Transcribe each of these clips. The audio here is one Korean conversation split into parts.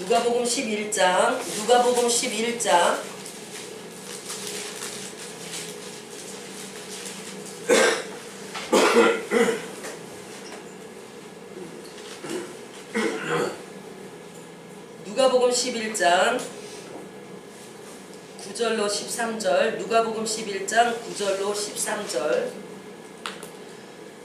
누가복음 11장, 누가복음 11장 누가복음 11장 9절로 13절, 누가복음 11장 9절로 13절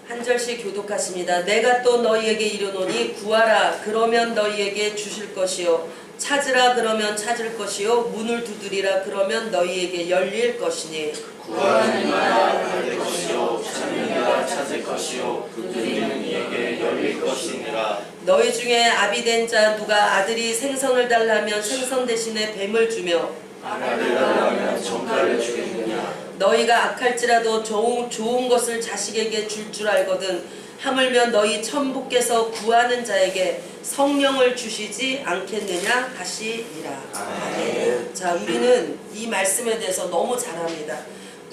한 절씩 교독하십니다. 내가 또 너희에게 이르노니 구하라 그러면 너희에게 주실 것이요 찾으라 그러면 찾을 것이요 문을 두드리라 그러면 너희에게 열릴 것이니 구하는 이마다 열릴 것이요 찾는 이가 찾을 것이요 두드리는 이에게 열릴 것이니라. 너희 중에 아비된 자 누가 아들이 생선을 달라면 생선 대신에 뱀을 주며 아들을 달라면 정갈을 주겠느냐. 너희가 악할지라도 좋은 것을 자식에게 줄 알거든 하물며 너희 천부께서 구하는 자에게 성령을 주시지 않겠느냐 하시니라. 아멘. 자, 우리는 이 말씀에 대해서 너무 잘합니다.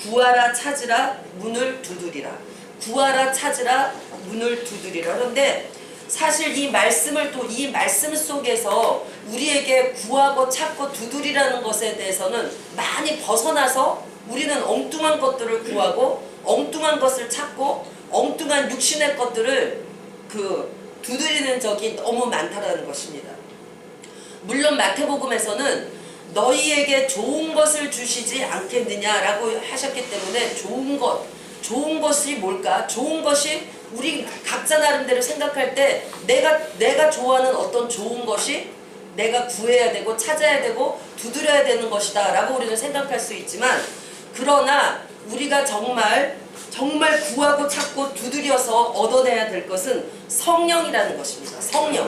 구하라 찾으라 문을 두드리라. 구하라 찾으라 문을 두드리라. 그런데 사실 이 말씀 속에서 우리에게 구하고 찾고 두드리라는 것에 대해서는 많이 벗어나서 우리는 엉뚱한 것들을 구하고 엉뚱한 것을 찾고 엉뚱한 육신의 것들을 두드리는 적이 너무 많다라는 것입니다. 물론 마태복음에서는 너희에게 좋은 것을 주시지 않겠느냐라고 하셨기 때문에 좋은 것이 뭘까? 좋은 것이 우리 각자 나름대로 생각할 때 내가 좋아하는 어떤 좋은 것이 내가 구해야 되고 찾아야 되고 두드려야 되는 것이다 라고 우리는 생각할 수 있지만, 그러나 우리가 정말 구하고 찾고 두드려서 얻어내야 될 것은 성령이라는 것입니다. 성령.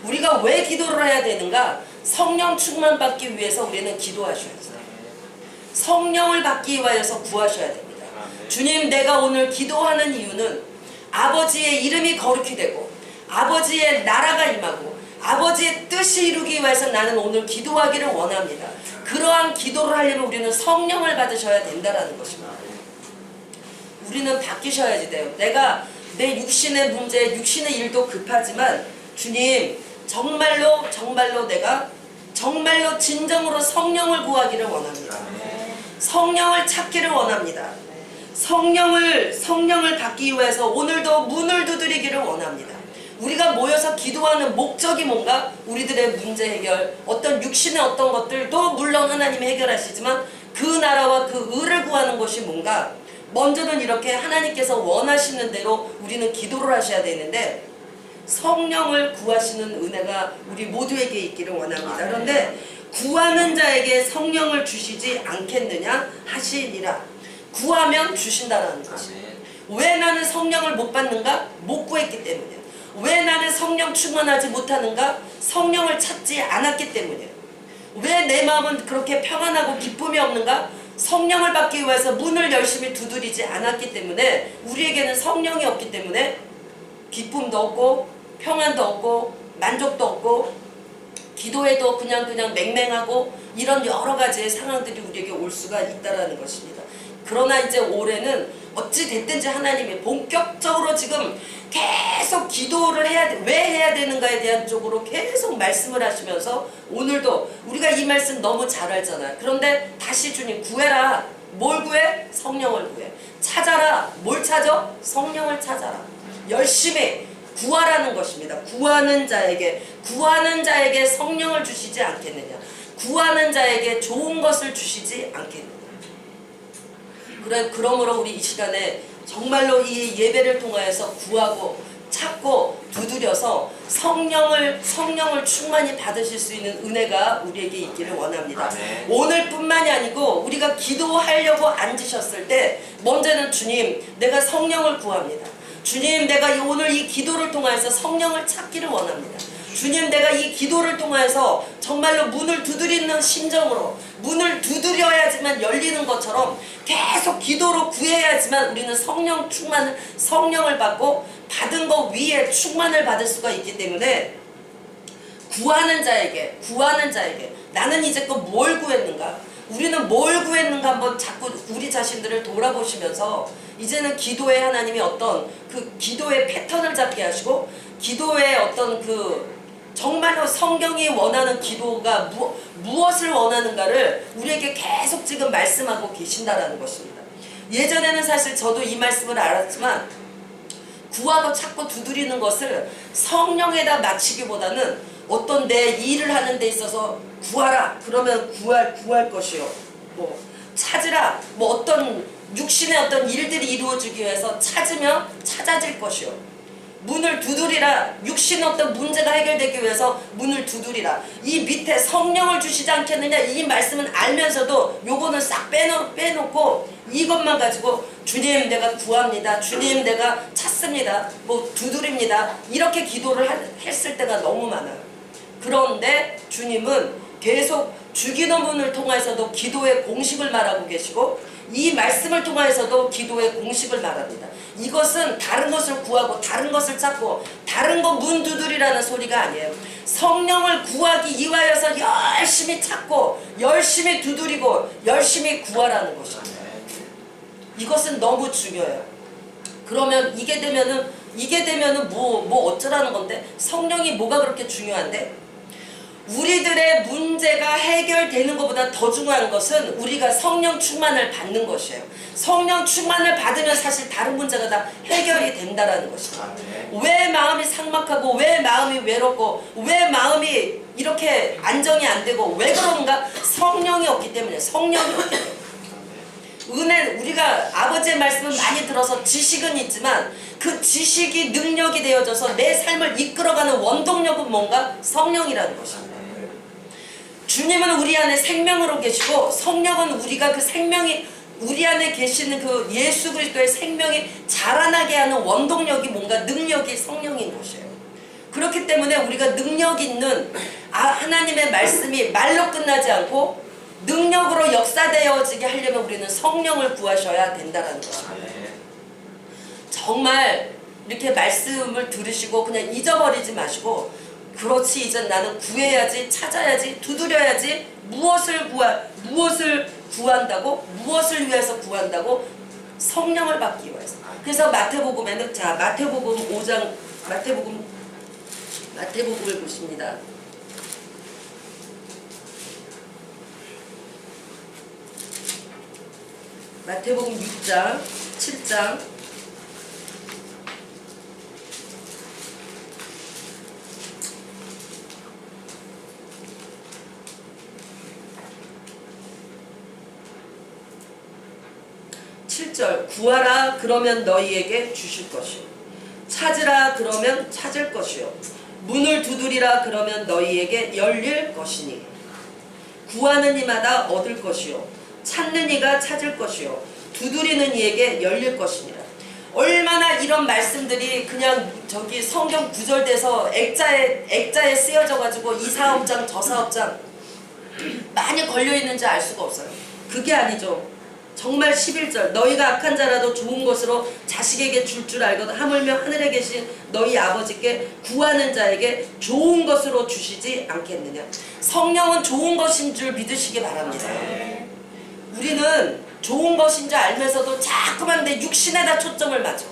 우리가 왜 기도를 해야 되는가? 성령 충만 받기 위해서 우리는 기도하셔야죠. 성령을 받기 위하여서 구하셔야 됩니다. 주님, 내가 오늘 기도하는 이유는 아버지의 이름이 거룩히 되고 아버지의 나라가 임하고 아버지의 뜻이 이루기 위해서 나는 오늘 기도하기를 원합니다. 그러한 기도를 하려면 우리는 성령을 받으셔야 된다는 것입니다. 우리는 바뀌셔야지 돼요. 내가 내 육신의 문제, 육신의 일도 급하지만 주님, 정말로 내가 정말로 진정으로 성령을 구하기를 원합니다. 성령을 찾기를 원합니다. 성령을 받기 위해서 오늘도 문을 두드리기를 원합니다. 우리가 모여서 기도하는 목적이 뭔가? 우리들의 문제 해결, 어떤 육신의 어떤 것들도 물론 하나님이 해결하시지만 그 나라와 그 의를 구하는 것이 뭔가? 먼저는 이렇게 하나님께서 원하시는 대로 우리는 기도를 하셔야 되는데 성령을 구하시는 은혜가 우리 모두에게 있기를 원합니다. 그런데 구하는 자에게 성령을 주시지 않겠느냐 하시니라. 구하면 주신다는 것이. 왜 나는 성령을 못 받는가? 못 구했기 때문에. 왜 나는 성령 충만하지 못하는가? 성령을 찾지 않았기 때문에. 왜 내 마음은 그렇게 평안하고 기쁨이 없는가? 성령을 받기 위해서 문을 열심히 두드리지 않았기 때문에, 우리에게는 성령이 없기 때문에 기쁨도 없고 평안도 없고 만족도 없고 기도해도 그냥 맹맹하고 이런 여러 가지의 상황들이 우리에게 올 수가 있다는 것입니다. 그러나 이제 올해는 어찌 됐든지 하나님이 본격적으로 지금 계속 기도를 왜 해야 되는가에 대한 쪽으로 계속 말씀을 하시면서, 오늘도 우리가 이 말씀 너무 잘 알잖아요. 그런데 다시 주님, 구해라. 뭘 구해? 성령을 구해. 찾아라. 뭘 찾아? 성령을 찾아라. 열심히 구하라는 것입니다. 구하는 자에게 성령을 주시지 않겠느냐. 구하는 자에게 좋은 것을 주시지 않겠느냐. 그러므로 우리 이 시간에 정말로 이 예배를 통하여서 구하고 찾고 두드려서 성령을 충만히 받으실 수 있는 은혜가 우리에게 있기를 원합니다. 아멘. 오늘뿐만이 아니고 우리가 기도하려고 앉으셨을 때 먼저는 주님, 내가 성령을 구합니다. 주님, 내가 오늘 이 기도를 통해서 성령을 찾기를 원합니다. 주님, 내가 이 기도를 통해서 정말로 문을 두드리는 심정으로, 문을 두드려야지만 열리는 것처럼 계속 기도로 구해야지만 우리는 성령을 받고 받은 것 위에 충만을 받을 수가 있기 때문에, 구하는 자에게 나는 이제껏 뭘 구했는가? 우리는 뭘 구했는가 한번 자꾸 우리 자신들을 돌아보시면서 이제는 기도에 하나님이 어떤 그 기도의 패턴을 잡게 하시고 기도의 어떤 정말로 성경이 원하는 기도가 무엇을 원하는가를 우리에게 계속 지금 말씀하고 계신다라는 것입니다. 예전에는 사실 저도 이 말씀을 알았지만 구하고 찾고 두드리는 것을 성령에다 맞추기보다는 어떤 내 일을 하는 데 있어서 구하라 그러면 구할 것이요, 뭐 찾으라 뭐 어떤 육신의 어떤 일들이 이루어지기 위해서 찾으면 찾아질 것이요, 문을 두드리라 육신의 어떤 문제가 해결되기 위해서 문을 두드리라. 이 밑에 성령을 주시지 않겠느냐 이 말씀은 알면서도 요거는 싹 빼놓고 이것만 가지고 주님 내가 구합니다, 주님 내가 찾습니다, 뭐 두드립니다 이렇게 기도를 했을 때가 너무 많아요. 그런데 주님은 계속 주기도문을 통해서도 기도의 공식을 말하고 계시고 이 말씀을 통해서도 기도의 공식을 말합니다. 이것은 다른 것을 구하고 다른 것을 찾고 다른 거 문 두드리라는 소리가 아니에요. 성령을 구하기 위하여서 열심히 찾고 열심히 두드리고 열심히 구하라는 것입니다. 이것은 너무 중요해요. 그러면 이게 되면은 뭐 어쩌라는 건데, 성령이 뭐가 그렇게 중요한데? 우리들의 문제가 해결되는 것보다 더 중요한 것은 우리가 성령 충만을 받는 것이에요. 성령 충만을 받으면 사실 다른 문제가 다 해결이 된다라는 것입니다. 왜 마음이 삭막하고 왜 마음이 외롭고 왜 마음이 이렇게 안정이 안 되고 왜 그런가? 성령이 없기 때문에. 성령이 없기 때문에. 은혜, 우리가 아버지의 말씀을 많이 들어서 지식은 있지만 그 지식이 능력이 되어져서 내 삶을 이끌어가는 원동력은 뭔가? 성령이라는 것입니다. 주님은 우리 안에 생명으로 계시고 성령은 우리가 그 생명이 우리 안에 계시는 그 예수 그리스도의 생명이 자라나게 하는 원동력이 뭔가? 능력이 성령인 것이에요. 그렇기 때문에 우리가 능력 있는 하나님의 말씀이 말로 끝나지 않고 능력으로 역사되어지게 하려면 우리는 성령을 구하셔야 된다는 것입니다. 정말 이렇게 말씀을 들으시고 그냥 잊어버리지 마시고, 그렇지 이제 나는 구해야지, 찾아야지, 두드려야지, 무엇을 구한다고? 무엇을 위해서 구한다고? 성령을 받기 위해서. 그래서 마태복음에는, 자, 마태복음 5장, 마태복음을 보십니다. 마태복음 6장, 7장, 구하라 그러면 너희에게 주실 것이요, 찾으라 그러면 찾을 것이요, 문을 두드리라 그러면 너희에게 열릴 것이니, 구하는 이마다 얻을 것이요, 찾는 이가 찾을 것이요, 두드리는 이에게 열릴 것이니라. 얼마나 이런 말씀들이 그냥 저기 성경 구절돼서 액자에 쓰여져 가지고 이 사업장 저 사업장 많이 걸려 있는지 알 수가 없어요. 그게 아니죠. 정말 11절, 너희가 악한 자라도 좋은 것으로 자식에게 줄 알거든 하물며 하늘에 계신 너희 아버지께 구하는 자에게 좋은 것으로 주시지 않겠느냐. 성령은 좋은 것인 줄 믿으시기 바랍니다. 우리는 좋은 것인 줄 알면서도 자꾸만 내 육신에다 초점을 맞춰.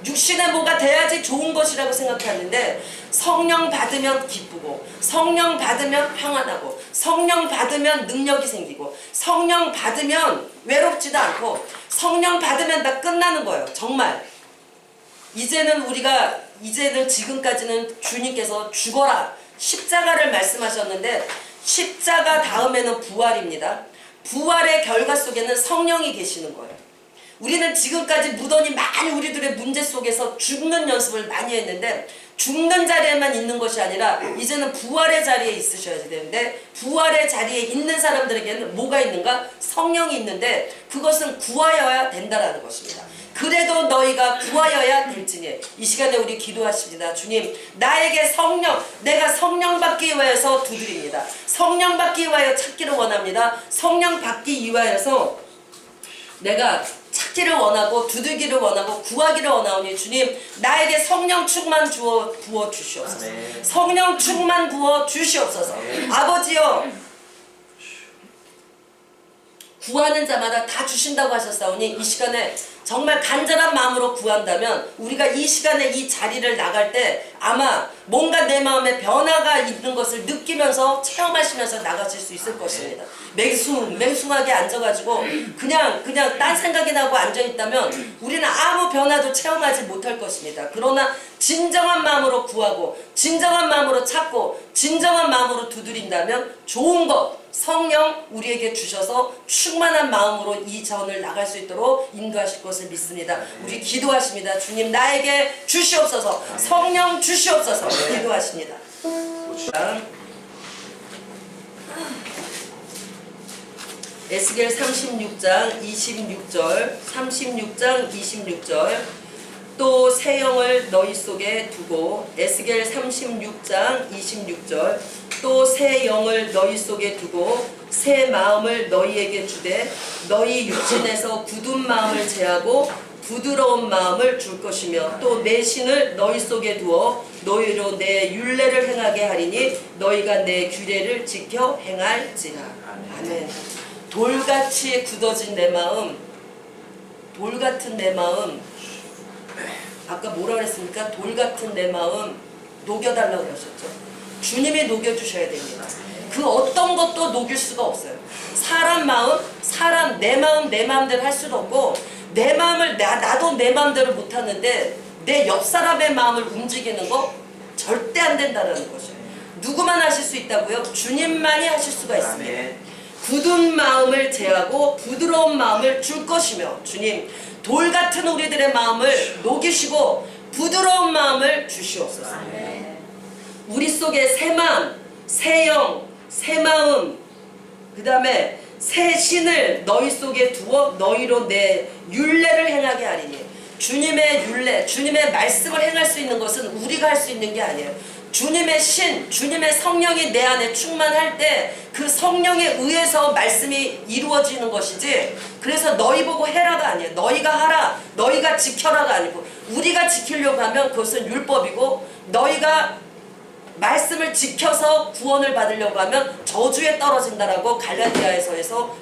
육신에 뭐가 돼야지 좋은 것이라고 생각하는데, 성령 받으면 기쁘고 성령 받으면 평안하고 성령 받으면 능력이 생기고 성령 받으면 외롭지도 않고 성령 받으면 다 끝나는 거예요. 정말 이제는 지금까지는 주님께서 죽어라 십자가를 말씀하셨는데, 십자가 다음에는 부활입니다. 부활의 결과 속에는 성령이 계시는 거예요. 우리는 지금까지 무던히 많이 우리들의 문제 속에서 죽는 연습을 많이 했는데, 죽는 자리에만 있는 것이 아니라 이제는 부활의 자리에 있으셔야 되는데, 부활의 자리에 있는 사람들에게는 뭐가 있는가? 성령이 있는데 그것은 구하여야 된다라는 것입니다. 그래도 너희가 구하여야 될지니. 이 시간에 우리 기도하십니다. 주님, 나에게 성령, 내가 성령 받기 위하여서 두드립니다. 성령 받기 위하여 찾기를 원합니다. 성령 받기 위하여서 내가 찾기를 원하고 두들기를 원하고 구하기를 원하오니 주님, 나에게 성령 충만 부어 주시옵소서. 성령 충만 부어 주시옵소서. 아버지여, 구하는 자마다 다 주신다고 하셨사오니 이 시간에 정말 간절한 마음으로 구한다면 우리가 이 시간에 이 자리를 나갈 때 아마 뭔가 내 마음에 변화가 있는 것을 느끼면서 체험하시면서 나가실 수 있을 것입니다. 맹숭하게 앉아가지고 그냥 딴 생각이 나고 앉아있다면 우리는 아무 변화도 체험하지 못할 것입니다. 그러나 진정한 마음으로 구하고 진정한 마음으로 찾고 진정한 마음으로 두드린다면 좋은 것 성령 우리에게 주셔서 충만한 마음으로 이 전을 나갈 수 있도록 인도하실 것을 믿습니다. 우리 기도하십니다. 주님 나에게 주시옵소서. 성령 주시옵소서. 기도하십니다. 에스겔 36장 26절 36장 26절 또 새 영을 너희 속에 두고 에스겔 36장 26절 또 새 영을 너희 속에 두고 새 마음을 너희에게 주되 너희 육신에서 굳은 마음을 제하고 부드러운 마음을 줄 것이며 또 내 신을 너희 속에 두어 너희로 내 율례를 행하게 하리니 너희가 내 규례를 지켜 행할지라. 아멘. 돌같이 굳어진 내 마음, 돌같은 내 마음, 아까 뭐라 그랬습니까? 돌같은 내 마음 녹여달라고 그러셨죠. 주님이 녹여주셔야 됩니다. 그 어떤 것도 녹일 수가 없어요. 사람 마음, 내 마음대로 할 수도 없고 내 마음을 나도 내 마음대로 못하는데 내 옆 사람의 마음을 움직이는 거 절대 안 된다는 거죠. 누구만 하실 수 있다고요? 주님만이 하실 수가 있습니다. 굳은 마음을 제하고 부드러운 마음을 줄 것이며 주님 돌같은 우리들의 마음을 녹이시고 부드러운 마음을 주시옵소서. 우리 속에 새 마음, 새 영, 새 마음 그 다음에 새 신을 너희 속에 두어 너희로 내 율례를 행하게 하리니 주님의 율례, 주님의 말씀을 행할 수 있는 것은 우리가 할 수 있는 게 아니에요. 주님의 신, 주님의 성령이 내 안에 충만할 때 그 성령에 의해서 말씀이 이루어지는 것이지 그래서 너희 보고 해라가 아니에요. 너희가 하라, 너희가 지켜라가 아니고 우리가 지키려고 하면 그것은 율법이고 너희가 말씀을 지켜서 구원을 받으려고 하면 저주에 떨어진다라고 갈라디아에서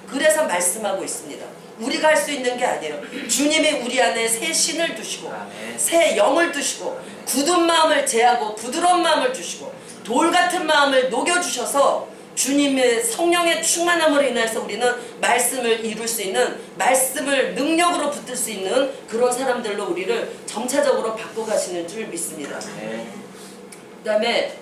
그래서 말씀하고 있습니다. 우리가 할 수 있는 게 아니에요. 주님이 우리 안에 새 신을 두시고 새 영을 두시고 굳은 마음을 제하고 부드러운 마음을 주시고 돌같은 마음을 녹여주셔서 주님의 성령의 충만함으로 인해서 우리는 말씀을 이룰 수 있는 말씀을 능력으로 붙들 수 있는 그런 사람들로 우리를 점차적으로 바꿔가시는 줄 믿습니다. 그 다음에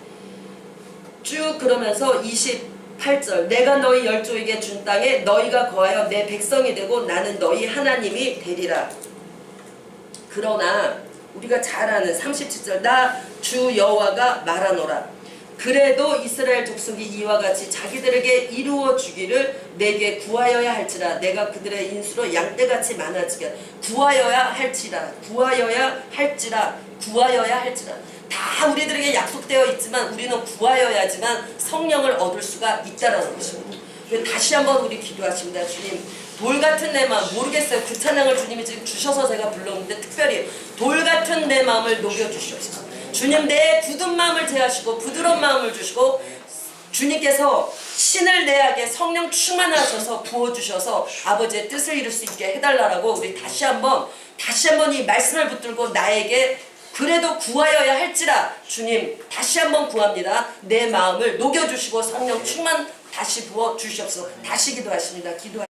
쭉 그러면서 28절 내가 너희 열조에게 준 땅에 너희가 거하여 내 백성이 되고 나는 너희 하나님이 되리라. 그러나 우리가 잘 아는 37절 나 주 여호와가 말하노라. 그래도 이스라엘 족속이 이와 같이 자기들에게 이루어 주기를 내게 구하여야 할지라. 내가 그들의 인수로 양떼같이 많아지게 구하여야 할지라. 다 우리들에게 약속되어 있지만 우리는 구하여야지만 성령을 얻을 수가 있다라는 것입니다. 다시 한번 우리 기도하십니다. 주님 돌같은 내 마음 모르겠어요. 그 찬양을 주님이 지금 주셔서 제가 불렀는데 특별히 돌같은 내 마음을 녹여주시옵소서. 주님 내 굳은 마음을 제하시고 부드러운 마음을 주시고 주님께서 신을 내하게 성령 충만하셔서 부어주셔서 아버지의 뜻을 이룰 수 있게 해달라고 우리 다시 한번 이 말씀을 붙들고 나에게 그래도 구하여야 할지라 주님 다시 한번 구합니다. 내 마음을 녹여주시고 성령 충만 다시 부어주시옵소서. 다시 기도하십니다.